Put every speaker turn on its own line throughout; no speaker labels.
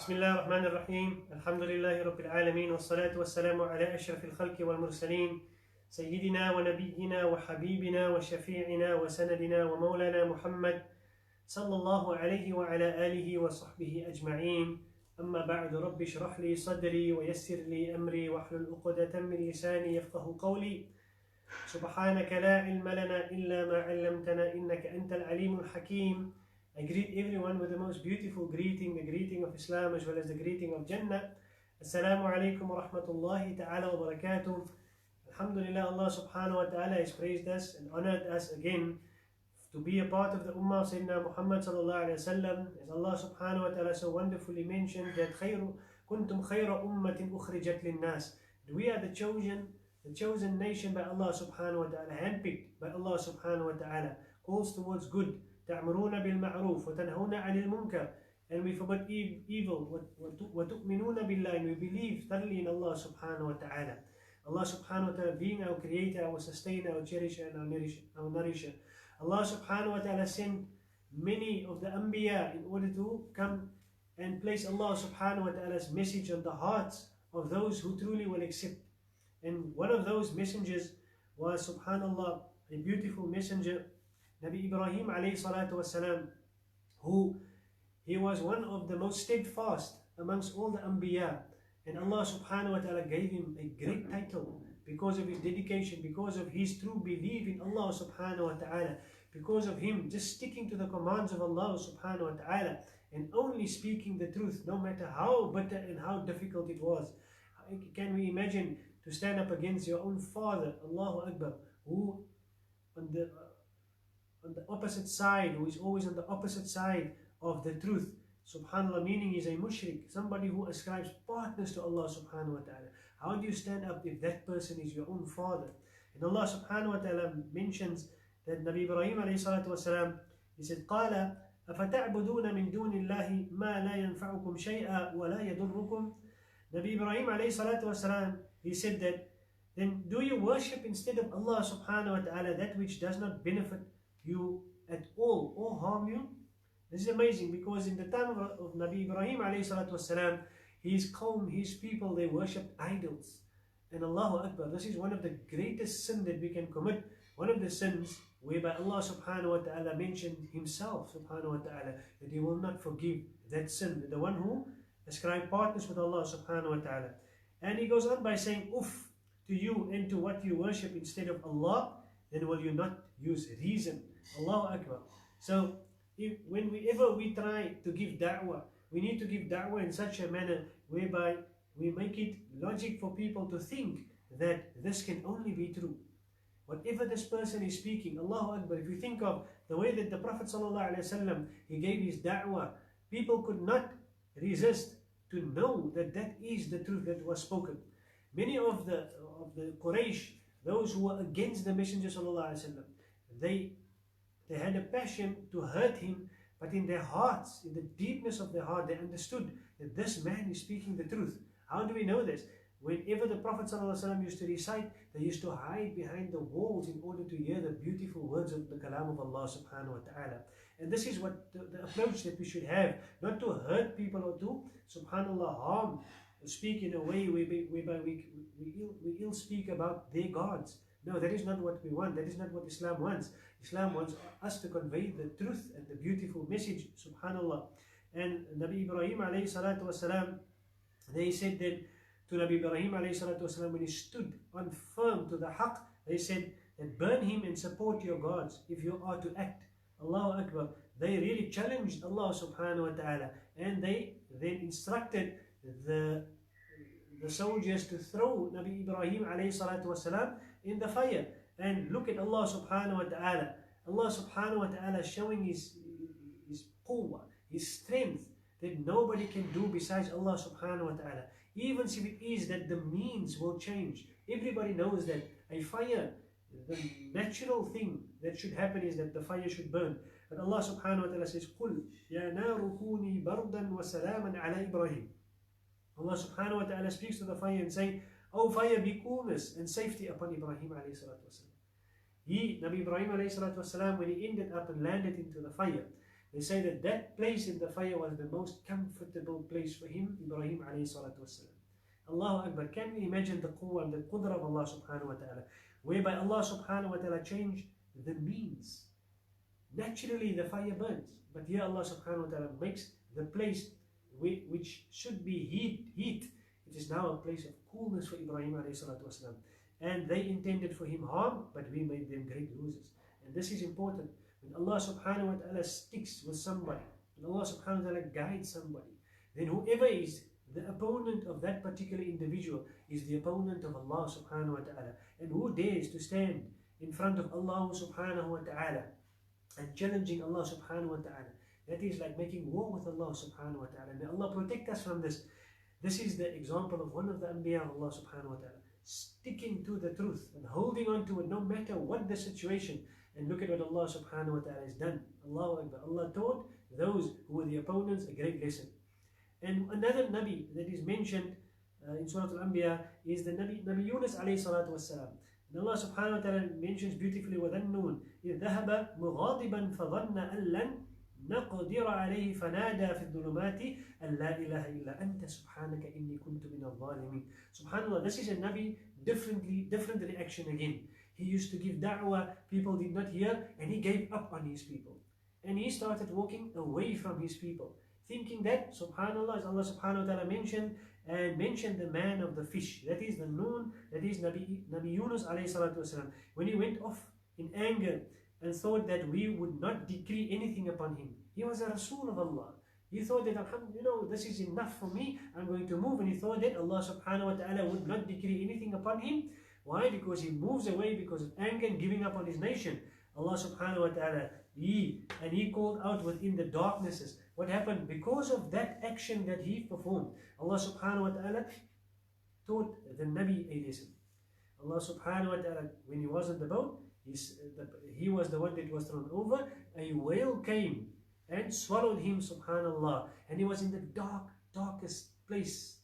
بسم الله الرحمن الرحيم. الحمد لله رب العالمين، والصلاة والسلام على أشرف الخلق والمرسلين، سيدنا ونبينا وحبيبنا وشفيعنا وسندنا ومولانا محمد صلى الله عليه وعلى آله وصحبه أجمعين. أما بعد، رب اشرح لي صدري ويسر لي أمري واحلل عقدة من لساني يفقه قولي. سبحانك لا علم لنا إلا ما علمتنا إنك أنت العليم الحكيم. I greet everyone with the most beautiful greeting, the greeting of Islam as well as the greeting of Jannah. Assalamu alaikum wa rahmatullahi ta'ala wa barakatuh. Alhamdulillah, Allah subhanahu wa ta'ala has praised us and honored us again to be a part of the Ummah of Sayyidina Muhammad sallallahu alayhi wa sallam. As Allah subhanahu wa ta'ala so wonderfully mentioned that kuntum khayra ummatin ukhrijat linnas. We are the chosen nation by Allah subhanahu wa ta'ala, handpicked by Allah subhanahu wa ta'ala, calls towards good. تأمرون بالمعروف وتنهون عن المنكر, and we forbid evil. وتؤمنون بالله, and we believe thoroughly in Allah subhanahu wa ta'ala. Allah subhanahu wa ta'ala being our creator, our sustainer, our cherisher, and our nourisher. Allah subhanahu wa ta'ala sent many of the Anbiya in order to come and place Allah subhanahu wa ta'ala's message on the hearts of those who truly will accept. And one of those messengers was, subhanallah, a beautiful messenger, Nabi Ibrahim alayhi salatu wasalam, who he was one of the most steadfast amongst all the Anbiya. And Allah subhanahu wa ta'ala gave him a great title because of his dedication, because of his true belief in Allah subhanahu wa ta'ala, because of him just sticking to the commands of Allah subhanahu wa ta'ala and only speaking the truth, no matter how bitter and how difficult it was. Can we imagine to stand up against your own father, Allahu Akbar, who on the opposite side, who is always on the opposite side of the truth, subhanallah, meaning he's a mushrik, somebody who ascribes partners to Allah subhanahu wa ta'ala. How do you stand up if that person is your own father? And Allah subhanahu wa ta'ala mentions that Nabi Ibrahim alayhi salatu wasalam, he said, قَالَ أَفَتَعْبُدُونَ مِن دُونِ اللَّهِ مَا لَا يَنْفَعُكُمْ شَيْئًا وَلَا يَضُرُّكُمْ. Nabi Ibrahim alayhi salatu wasalam, he said that, then do you worship instead of Allah subhanahu wa ta'ala that which does not benefit you at all or harm you? This is amazing, because in the time of Nabi Ibrahim alayhi salatu wasalam, his qawm, his people, they worshipped idols. And Allahu Akbar, this is one of the greatest sins that we can commit. One of the sins whereby Allah subhanahu wa ta'ala mentioned himself subhanahu wa ta'ala that he will not forgive that sin, the one who ascribed partners with Allah subhanahu wa ta'ala. And he goes on by saying, Uff to you and to what you worship instead of Allah, then will you not use reason? Allahu Akbar. So whenever we try to give da'wah, we need to give da'wah in such a manner whereby we make it logic for people to think that this can only be true. Whatever this person is speaking, Allahu Akbar, if you think of the way that the Prophet ﷺ, he gave his da'wah, people could not resist to know that that is the truth that was spoken. Many of the Quraysh, those who were against the Messenger ﷺ, they had a passion to hurt him, but in their hearts, in the deepness of their heart, they understood that this man is speaking the truth. How do we know this? Whenever the Prophet ﷺ used to recite, they used to hide behind the walls in order to hear the beautiful words of the kalam of Allah subhanahu wa ta'ala. And this is what the approach that we should have, not to hurt people or to, subhanallah, harm, speak in a way whereby we ill speak about their gods. No, that is not what we want. That is not what Islam wants. Islam wants us to convey the truth and the beautiful message, subhanallah. And Nabi Ibrahim alayhi salatu wasalam, they said that to Nabi Ibrahim alayhi salatu wasalam, when he stood on firm to the haqq, they said that burn him and support your gods if you are to act. Allahu Akbar. They really challenged Allah subhanahu wa ta'ala, and they then instructed the soldiers to throw Nabi Ibrahim alayhi salatu wasalam in the fire. And look at Allah subhanahu wa ta'ala. Allah subhanahu wa ta'ala showing his quwwah, his strength, that nobody can do besides Allah subhanahu wa ta'ala. Even if it is that the means will change. Everybody knows that a fire, the natural thing that should happen is that the fire should burn. But Allah subhanahu wa ta'ala says, قُلْ يَا نَارُ كُونِي بَرْدًا وَسَلَامًا عَلَى إِبْرَاهِيمَ. Allah subhanahu wa ta'ala speaks to the fire and saying, O fire, be coolness and safety upon Ibrahim alayhi salatu wasalam. Nabi Ibrahim alayhi salatu wasalam, when he ended up and landed into the fire, They say that that place in the fire was the most comfortable place for him, Ibrahim alayhi salatu wasalam. Allahu Akbar. Can we imagine the quwwah and the qudra of Allah subhanahu wa ta'ala, whereby Allah subhanahu wa ta'ala changed the means. Naturally the fire burns, but here Allah subhanahu wa ta'ala makes the place which should be heat. It is now a place of coolness for Ibrahim alayhi salatu wasalam. And they intended for him harm, but we made them great losers. And this is important. When Allah subhanahu wa ta'ala sticks with somebody, when Allah subhanahu wa ta'ala guides somebody, then whoever is the opponent of that particular individual is the opponent of Allah subhanahu wa ta'ala. And who dares to stand in front of Allah subhanahu wa ta'ala and challenging Allah subhanahu wa ta'ala? That is like making war with Allah subhanahu wa ta'ala. May Allah protect us from this. This is the example of one of the Anbiya of Allah subhanahu wa ta'ala, sticking to the truth and holding on to it no matter what the situation. And look at what Allah subhanahu wa ta'ala has done. Allahu Akbar. Allah taught those who were the opponents a great lesson. And another Nabi that is mentioned in Surah Al-Anbiya is the Nabi Yunus alayhi salatu wassalam. And Allah subhanahu wa ta'ala mentions beautifully وَذَنُّونَ إِذْ ذَهَبَ مُغَاضِبًا فَظَنَّ أَن لَّن نَقْدِرَ عَلَيْهِ فَنَادَى فِي الظُّلُمَاتِ أَن لَّا إِلَهَ إِلَّا أَنْتَ سُبْحَانَكَ إِنِّي كُنْتُ مِنَ الظَّالِمِينَ. SubhanAllah, this is a Nabi, different reaction again. He used to give da'wah, people did not hear, and he gave up on his people. And he started walking away from his people, thinking that, subhanAllah, as Allah subhanahu wa ta'ala mentioned the man of the fish, that is the Noon, that is Nabi Yunus alayhi salatu wasalam, when he went off in anger and thought that we would not decree anything upon him. He was a Rasul of Allah. He thought that, alhamdulillah, this is enough for me, I'm going to move. And he thought that Allah subhanahu wa ta'ala would not decree anything upon him. Why? Because he moves away because of anger and giving up on his nation. Allah subhanahu wa ta'ala, he called out within the darknesses. What happened? Because of that action that he performed, Allah subhanahu wa ta'ala taught the Nabi a lesson. Allah subhanahu wa ta'ala, when he was on the boat, he was the one that was thrown over. A whale came and swallowed him, subhanallah. And he was in the darkest place.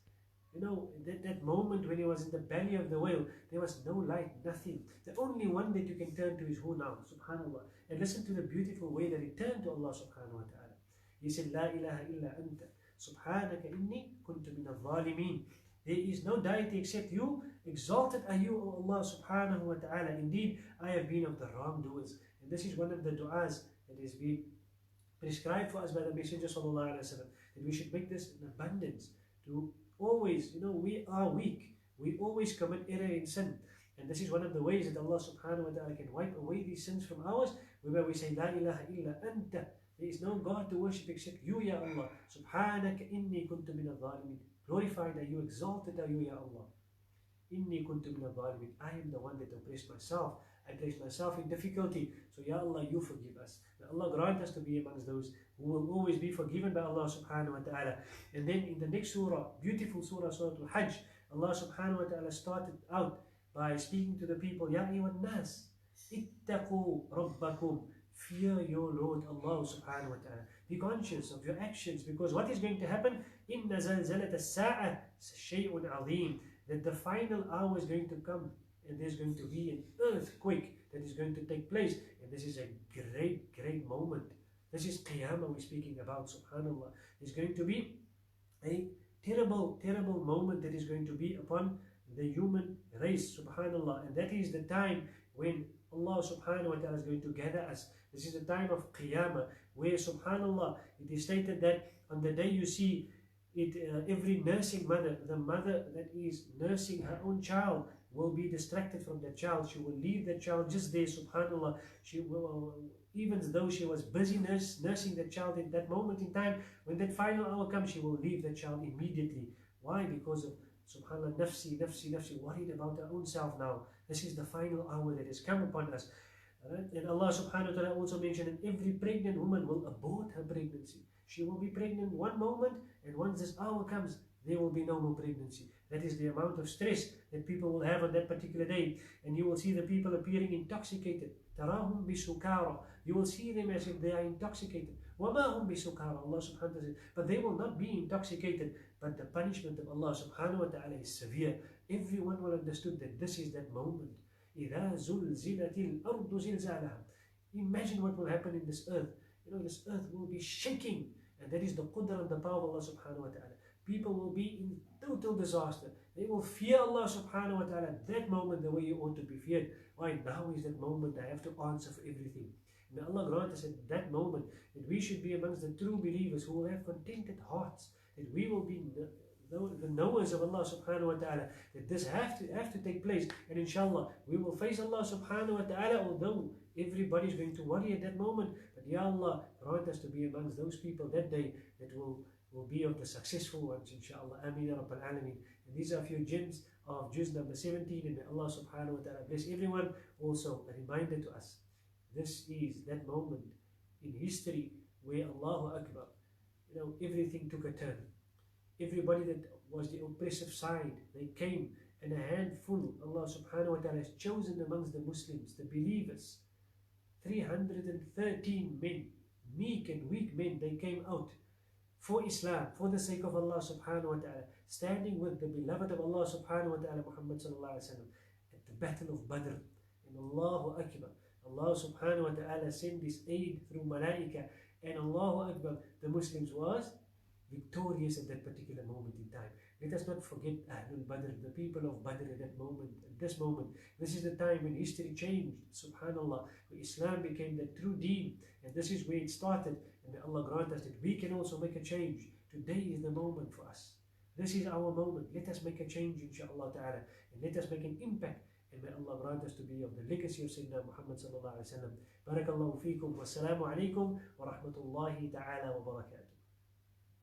That moment when he was in the belly of the whale, there was no light, nothing. The only one that you can turn to is who now? Subhanallah. And listen to the beautiful way that he turned to Allah subhanahu wa ta'ala. He said, La ilaha illa anta, subhanaka inni kuntu min al-zalimin. There is no deity except you. Exalted are you, O Allah subhanahu wa ta'ala. Indeed, I have been of the wrongdoers. And this is one of the du'as that has been prescribed for us by the Messenger sallallahu alaihi wasallam, that we should make this in abundance. To always, we are weak. We always commit error in sin. And this is one of the ways that Allah subhanahu wa ta'ala can wipe away these sins from ours, whereby we say, La ilaha illa anta. There is no God to worship except you, Ya Allah. Subhanaka inni kuntu min al-zalimin. Glorified are you, exalted are you, Ya Allah. Inni kuntu min al-zalimin. I am the one that oppressed myself. I placed myself in difficulty. So Ya Allah, you forgive us. May Allah grant us to be amongst those who will always be forgiven by Allah subhanahu wa ta'ala. And then in the next surah, beautiful surah, Surah Al-Hajj, Allah subhanahu wa ta'ala started out by speaking to the people, Ya ayyuhan nas, ittaqu rabbakum. Fear your Lord Allah subhanahu wa ta'ala. Be conscious of your actions, because what is going to happen? Inna zalzalat as-sa'a shay'un azim. That the final hour is going to come, and there's going to be an earthquake that is going to take place. And this is a great moment. This is Qiyamah we're speaking about, subhanallah. There's going to be a terrible moment that is going to be upon the human race, subhanallah. And that is the time when Allah subhanahu wa ta'ala is going to gather us. This is the time of Qiyamah, where subhanallah, it is stated that on the day you see it, every nursing mother, the mother that is nursing her own child, will be distracted from that child. She will leave that child just there, subhanallah. She will, even though she was busy nursing that child in that moment in time, when that final hour comes, she will leave that child immediately. Why? Because of, subhanallah, nafsi, worried about her own self now. This is the final hour that has come upon us. And Allah subhanahu wa ta'ala also mentioned that every pregnant woman will abort her pregnancy. She will be pregnant one moment, and once this hour comes, there will be no more pregnancy. That is the amount of stress that people will have on that particular day. And you will see the people appearing intoxicated. Tarahum bisukara. You will see them as if they are intoxicated. Wama hum bisukara. Allah subhanahu wa ta'ala says, but they will not be intoxicated. But the punishment of Allah subhanahu wa ta'ala is severe. Everyone will understood that this is that moment. إِذَا زُلْزِلَتِ الْأَرْضُ زِلْزَالَهَا. Imagine what will happen in this earth. this earth will be shaking. And that is the qudra and the power of Allah subhanahu wa ta'ala. People will be in total disaster. They will fear Allah subhanahu wa ta'ala at that moment the way you ought to be feared. Why? Now is that moment I have to answer for everything. May Allah grant us at that moment that we should be amongst the true believers who will have contented hearts, that we will be the knowers of Allah subhanahu wa ta'ala, that this have to take place. And inshallah, we will face Allah subhanahu wa ta'ala, although everybody is going to worry at that moment. But Ya Allah, grant us to be amongst those people that day that will be of the successful ones, inshallah. Ameen ya Rabbal Alameen. And these are a few gems of juz number 17, and may Allah subhanahu wa ta'ala bless everyone. Also, a reminder to us, this is that moment in history where Allahu Akbar, everything took a turn. Everybody that was the oppressive side, they came, and a handful, Allah subhanahu wa ta'ala has chosen amongst the Muslims, the believers, 313 men, meek and weak men, they came out for Islam, for the sake of Allah subhanahu wa ta'ala, standing with the beloved of Allah subhanahu wa ta'ala, Muhammad sallallahu alayhi wa sallam, at the battle of Badr. And Allahu Akbar, Allah subhanahu wa ta'ala sent this aid through Malaika, and Allahu Akbar, the Muslims was victorious at that particular moment in time. Let us not forget Ahlul Badr, the people of Badr at that moment, at this moment. This is the time when history changed, subhanallah, where Islam became the true deen, and this is where it started. And may Allah grant us that we can also make a change. Today is the moment for us. This is our moment. Let us make a change, inshaAllah ta'ala, and let us make an impact. And may Allah grant us to be of the legacy of Sayyidina Muhammad sallallahu alayhi wa sallam. Barakallahu feekum. Wassalamu alaikum wa rahmatullahi ta'ala wa barakatuh.